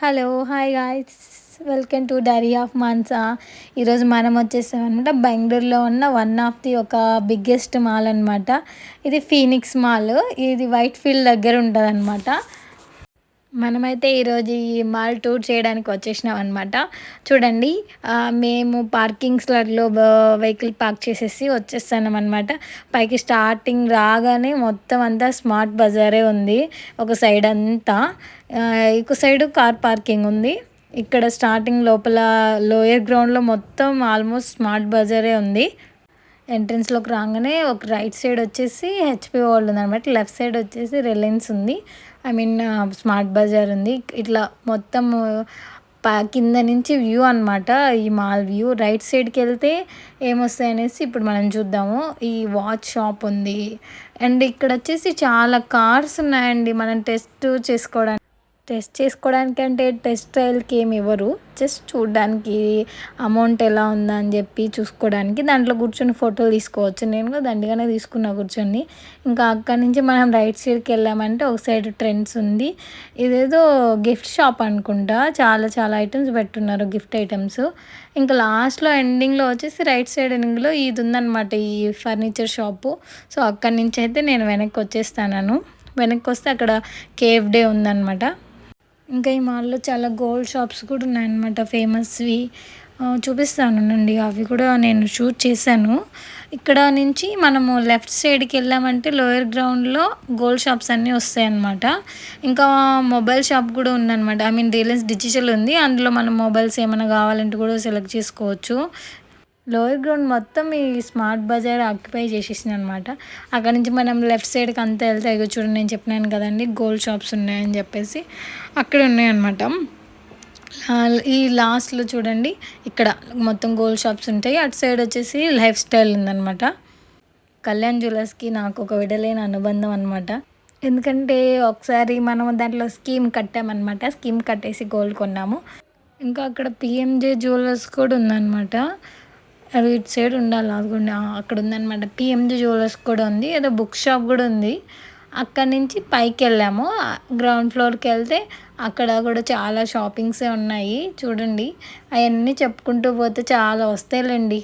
Hello hi guys, welcome to diary of Mansa. ఈరోజు మనం వచ్చేసామన్నమాట బెంగళూరులో ఉన్న వన్ ఆఫ్ ది ఒక బిగ్గెస్ట్ మాల్ అనమాట. ఇది ఫీనిక్స్ మాల్. ఇది వైట్ ఫీల్డ్ దగ్గర ఉంటుంది అనమాట. మనమైతే ఈరోజు ఈ మాల్ టూర్ చేయడానికి వచ్చేసినాం అనమాట. చూడండి, మేము పార్కింగ్ స్లాట్లో వెహికల్ పార్క్ చేసేసి వచ్చేస్తున్నాం అనమాట. పైకి స్టార్టింగ్ రాగానే మొత్తం అంతా స్మార్ట్ బజారే ఉంది. ఒక సైడ్ అంతా ఇంకో సైడు కార్ పార్కింగ్ ఉంది. ఇక్కడ స్టార్టింగ్ లోపల లోయర్ గ్రౌండ్లో మొత్తం ఆల్మోస్ట్ స్మార్ట్ బజారే ఉంది. ఎంట్రన్స్లోకి రాగానే ఒక రైట్ సైడ్ వచ్చేసి హెచ్పి వరల్డ్ ఉందన్నమాట. లెఫ్ట్ సైడ్ వచ్చేసి రిలయన్స్ ఉంది. స్మార్ట్ బజార్ ఉంది. ఇట్లా మొత్తం కింద నుంచి వ్యూ అనమాట. ఈ మాల్ వ్యూ రైట్ సైడ్కి వెళ్తే ఏమొస్తాయి అనేసి ఇప్పుడు మనం చూద్దాము. ఈ వాచ్ షాప్ ఉంది. అండ్ ఇక్కడ వచ్చేసి చాలా కార్స్ ఉన్నాయండి. మనం టెస్ట్ చేసుకోవడానికి అంటే టెస్ట్ ట్రయల్కి ఏమి ఇవ్వరు, జస్ట్ చూడడానికి అమౌంట్ ఎలా ఉందా అని చెప్పి చూసుకోవడానికి. దాంట్లో కూర్చొని ఫోటోలు తీసుకోవచ్చు. నేను కూడా దండిగానే తీసుకున్నా కూర్చొని. ఇంకా అక్కడి నుంచి మనం రైట్ సైడ్కి వెళ్ళామంటే ఒక సైడ్ ట్రెండ్స్ ఉంది. ఇదేదో గిఫ్ట్ షాప్ అనుకుంటా. చాలా చాలా ఐటమ్స్ పెట్టున్నారు, గిఫ్ట్ ఐటమ్స్. ఇంకా లాస్ట్లో ఎండింగ్లో వచ్చేసి రైట్ సైడ్ ఎండింగ్లో ఇది ఉందన్నమాట, ఈ ఫర్నిచర్ షాపు. సో అక్కడి నుంచి అయితే నేను వెనక్కి వచ్చేస్తాను. వెనక్కి వస్తే అక్కడ కేఫ్ డే ఉందన్నమాట. ఇంకా ఈ మాల్లో చాలా గోల్డ్ షాప్స్ కూడా ఉన్నాయన్నమాట, ఫేమస్వి. చూపిస్తానండి, అవి కూడా నేను షూట్ చేశాను. ఇక్కడ నుంచి మనము లెఫ్ట్ సైడ్కి వెళ్ళామంటే లోయర్ గ్రౌండ్లో గోల్డ్ షాప్స్ అన్నీ వస్తాయన్నమాట. ఇంకా మొబైల్ షాప్ కూడా ఉందన్నమాట. రిలయన్స్ డిజిటల్ ఉంది. అందులో మనం మొబైల్స్ ఏమైనా కావాలంటే కూడా సెలెక్ట్ చేసుకోవచ్చు. లోయర్ గ్రౌండ్ మొత్తం ఈ స్మార్ట్ బజార్ ఆక్యుపై చేసేసింది అనమాట. అక్కడ నుంచి మనం లెఫ్ట్ సైడ్కి అంతా వెళ్తే ఇగో చూడండి, నేను చెప్పినాను కదండి గోల్డ్ షాప్స్ ఉన్నాయని చెప్పేసి, అక్కడ ఉన్నాయన్నమాట. ఈ లాస్ట్లో చూడండి, ఇక్కడ మొత్తం గోల్డ్ షాప్స్ ఉంటాయి. అటు సైడ్ వచ్చేసి లైఫ్ స్టైల్ ఉందన్నమాట. కళ్యాణ్ జ్యువెలర్స్కి నాకు ఒక విడలేని అనుబంధం అనమాట. ఎందుకంటే ఒకసారి మనం దాంట్లో స్కీమ్ కట్టామన్నమాట. స్కీమ్ కట్టేసి గోల్డ్ కొన్నాము. ఇంకా అక్కడ పిఎంజే జ్యువెలర్స్ కూడా ఉందన్నమాట. అవి ఇటు సైడ్ ఉండాలి, అదిగోండి అక్కడ ఉందన్నమాట. పిఎంజే జ్యువెలర్స్ కూడా ఉంది. ఏదో బుక్ షాప్ కూడా ఉంది. అక్కడి నుంచి పైకి వెళ్ళాము. గ్రౌండ్ ఫ్లోర్కి వెళ్తే అక్కడ కూడా చాలా షాపింగ్సే ఉన్నాయి. చూడండి, అవన్నీ చెప్పుకుంటూ పోతే చాలా వస్తాయిలేండి.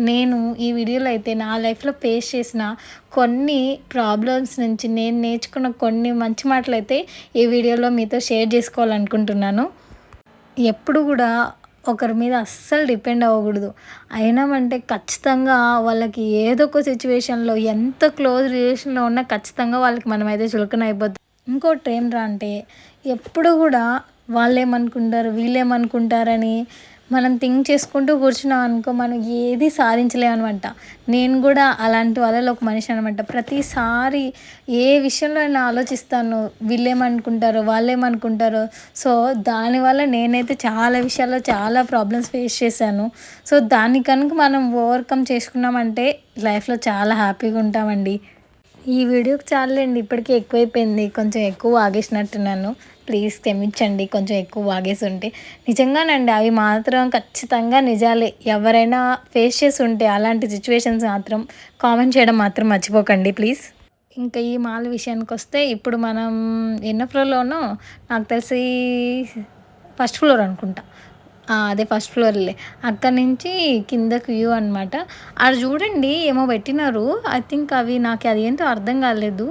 నేను ఈ వీడియోలో అయితే నా లైఫ్లో ఫేస్ చేసిన కొన్ని ప్రాబ్లమ్స్ నుంచి నేను నేర్చుకున్న కొన్ని మంచి మాటలు అయితే ఈ వీడియోలో మీతో షేర్ చేసుకోవాలనుకుంటున్నాను. ఎప్పుడు కూడా ఒకరి మీద అస్సలు డిపెండ్ అవ్వకూడదు. అయినామంటే ఖచ్చితంగా వాళ్ళకి ఏదో ఒక సిచ్యువేషన్లో, ఎంత క్లోజ్ రిలేషన్లో ఉన్నా ఖచ్చితంగా వాళ్ళకి మనమైతే చులకన అయిపోతాం. ఇంకోటి ఏంట్రా అంటే, ఎప్పుడు కూడా వాళ్ళేమనుకుంటారు వీళ్ళేమనుకుంటారని మనం థింక్ చేసుకుంటూ కూర్చున్నాం అనుకో, మనం ఏది సాధించలేమన్నమాట. నేను కూడా అలాంటి వాళ్ళలో ఒక మనిషి అనమాట. ప్రతిసారి ఏ విషయంలో నేను ఆలోచిస్తాను, వీళ్ళేమనుకుంటారో వాళ్ళేమనుకుంటారో. సో దానివల్ల నేనైతే చాలా విషయాల్లో చాలా ప్రాబ్లమ్స్ ఫేస్ చేశాను. సో దాన్ని కనుక మనం ఓవర్కమ్ చేసుకున్నామంటే లైఫ్లో చాలా హ్యాపీగా ఉంటామండి. ఈ వీడియోకి చాలండి, ఇప్పటికీ ఎక్కువైపోయింది. కొంచెం ఎక్కువ వాగేసినట్టున్నాను, ప్లీజ్ క్షమించండి. కొంచెం ఎక్కువ వాగేసి ఉంటే. నిజంగానండి, అవి మాత్రం ఖచ్చితంగా నిజాలే. ఎవరైనా ఫేస్ చేసి ఉంటే అలాంటి సిచ్యువేషన్స్ మాత్రం కామెంట్ చేయడం మాత్రం మర్చిపోకండి ప్లీజ్. ఇంకా ఈ మాల్ విషయానికి వస్తే, ఇప్పుడు మనం ఎన్నో ఫ్లోర్లో ఉన్నాం నాకు తెలిసి, ఫస్ట్ ఫ్లోర్ అనుకుంటా. అదే ఫస్ట్ ఫ్లోర్లే. అక్కడి నుంచి కిందకి వ్యూ అనమాట. అది చూడండి, ఏమో పెట్టినారు. ఐ థింక్ అవి నాకు అది ఏంటో అర్థం కాలేదు.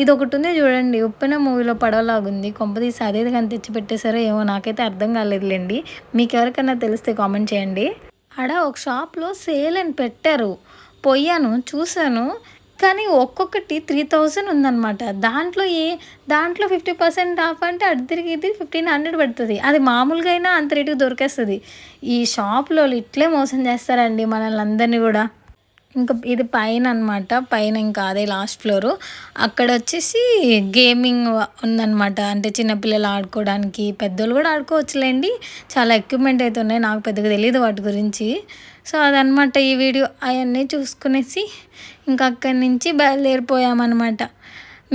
ఇది ఒకటి ఉంది చూడండి, ఉప్పెన మూవీలో పడవలాగుంది. కొంపదీసి అదే కానీ తెచ్చి పెట్టేశారో ఏమో, నాకైతే అర్థం కాలేదులేండి. మీకు ఎవరికైనా తెలిస్తే కామెంట్ చేయండి. ఆడ ఒక షాప్లో సేల్ అని పెట్టారు. పోయాను, చూశాను. కానీ ఒక్కొక్కటి 3000 ఉందన్నమాట. దాంట్లో 50% ఆఫ్ అంటే అటు తిరిగి ఇది 1500 పడుతుంది. అది మామూలుగా అయినా అంత రేటుకి దొరికేస్తుంది. ఈ షాప్లో ఇట్లే మోసం చేస్తారండి మనల్ని అందరినీ కూడా. ఇంకా ఇది పైన అనమాట. పైన ఇంకా అదే లాస్ట్ ఫ్లోరు. అక్కడ వచ్చేసి గేమింగ్ ఉందన్నమాట. అంటే చిన్నపిల్లలు ఆడుకోవడానికి, పెద్దోళ్ళు కూడా ఆడుకోవచ్చులేండి. చాలా ఎక్విప్మెంట్ అయితే ఉన్నాయి, నాకు పెద్దగా తెలియదు వాటి గురించి. సో అదనమాట ఈ వీడియో. అవన్నీ చూసుకునేసి ఇంకా అక్కడి నుంచి బయలుదేరిపోయామన్నమాట.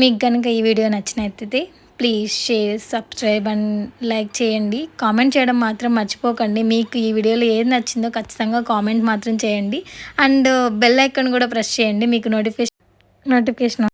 మీకు కనుక ఈ వీడియో నచ్చినట్లయితే please share, subscribe and like చేయండి. కామెంట్ చేయడం మాత్రం మర్చిపోకండి. మీకు ఈ వీడియోలో ఏది నచ్చిందో ఖచ్చితంగా కామెంట్ మాత్రం చేయండి. అండ్ బెల్ ఐకాన్ కూడా ప్రెస్ చేయండి, మీకు నోటిఫికేషన్